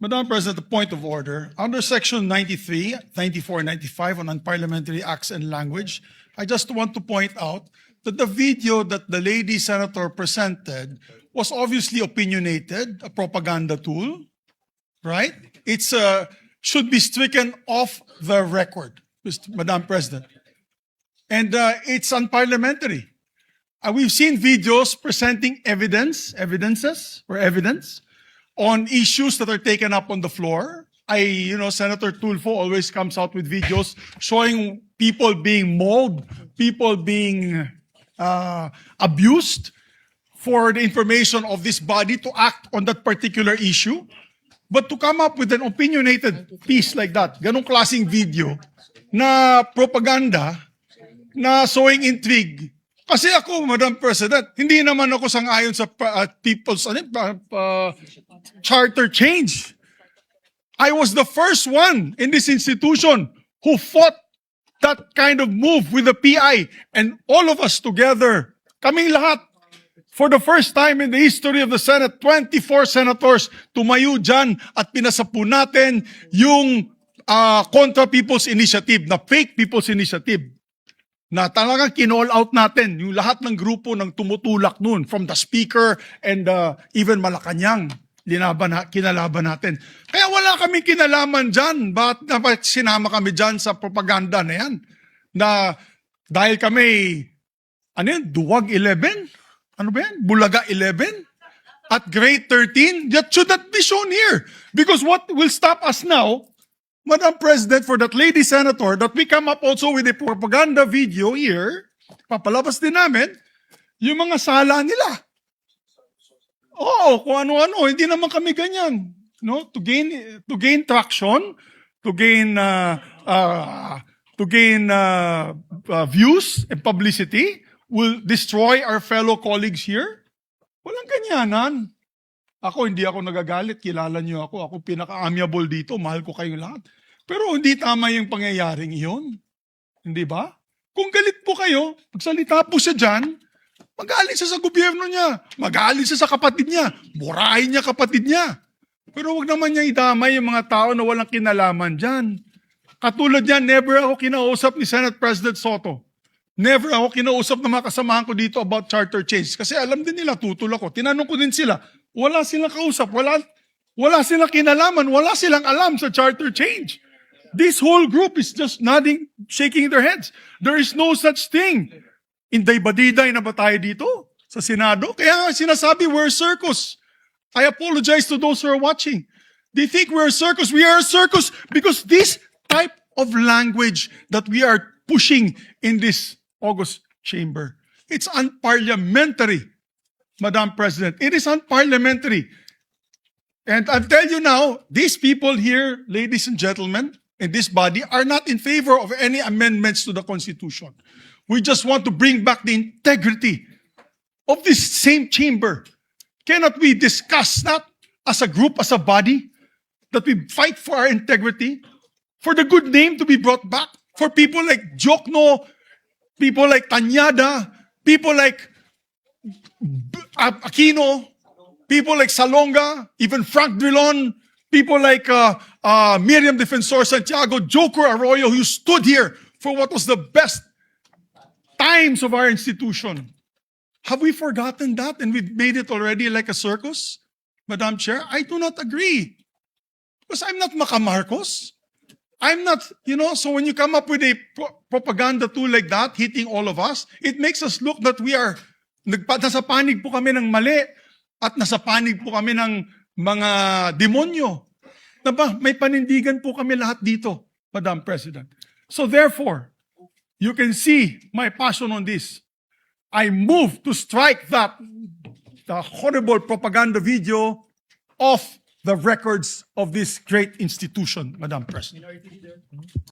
Madam President, a point of order. Under Section 93, 94, 95 on unparliamentary acts and language, I just want to point out that the video that the lady senator presented was obviously opinionated, a propaganda tool, right? It's should be stricken off the record, Madam President. And it's unparliamentary. We've seen videos presenting evidence on issues that are taken up on the floor. Senator Tulfo always comes out with videos showing people being mauled, people being abused for the information of this body to act on that particular issue. But to come up with an opinionated piece like that, ganong klaseng video na propaganda, na showing intrigue. Kasi ako, Madam President, hindi naman ako sang-ayon sa people's charter change. I was the first one in this institution who fought that kind of move with the PI. And all of us together, kaming lahat, for the first time in the history of the Senate, 24 senators tumayo dyan at pinasapu natin yung Contra People's Initiative, na fake People's Initiative, na talagang kinall out natin yung lahat ng grupo ng tumutulak nun, from the Speaker and even Malacanang, kinalaban natin. Kaya wala kaming kinalaman dyan. Bakit sinama kami dyan sa propaganda na yan? Na dahil kami, Duwag 11? Ano ba yan? Bulaga 11? At grade 13? That should not be shown here. Because what will stop us now, Madam President, for that lady senator, that we come up also with a propaganda video here, papalabas din namin, yung mga sala nila. Oo, kung ano-ano, hindi naman kami ganyan. No? To gain traction, to gain views and publicity, will destroy our fellow colleagues here? Walang ganyanan. Hindi ako nagagalit, kilala niyo ako. Ako pinaka-amiable dito, mahal ko kayo lahat. Pero hindi tama yung pangyayaring iyon. Hindi ba? Kung galit po kayo, magsalita po siya dyan, magalit siya sa gobyerno niya, magalit siya sa kapatid niya, burahin niya kapatid niya. Pero wag naman niya idamay yung mga tao na walang kinalaman dyan. Katulad yan, never ako kinausap ni Senate President Soto. Never ako kinausap ng mga kasamahan ko dito about charter change. Kasi alam din nila, tutol ako. Tinanong ko din sila, wala silang kausap, wala silang kinalaman, wala silang alam sa charter change. This whole group is just nodding, shaking their heads. There is no such thing. Inday-badiday na ba tayo dito sa Senado? Kaya nga sinasabi, we're a circus. I apologize to those who are watching. They think we're a circus. We are a circus because this type of language that we are pushing in this August chamber, it's unparliamentary, Madam President. It is unparliamentary. And I'll tell you now, these people here, ladies and gentlemen, in this body, are not in favor of any amendments to the Constitution. We just want to bring back the integrity of this same chamber. Cannot we discuss that as a group, as a body, that we fight for our integrity, for the good name to be brought back, for people like Jokno, people like Tanyada, people like Aquino, people like Salonga, even Frank Drilon, people like Miriam Defensor Santiago, Joker Arroyo, who stood here for what was the best times of our institution. Have we forgotten that and we've made it already like a circus, Madam Chair? I do not agree. Because I'm not Macamarcos. I'm not, so when you come up with a propaganda tool like that, hitting all of us, it makes us look that we are, nasa panig po kami ng mali at nasa panig po kami ng mga demonyo. May panindigan po kami lahat dito, Madam President. So therefore, you can see my passion on this. I move to strike the horrible propaganda video off the records of this great institution, Madam President.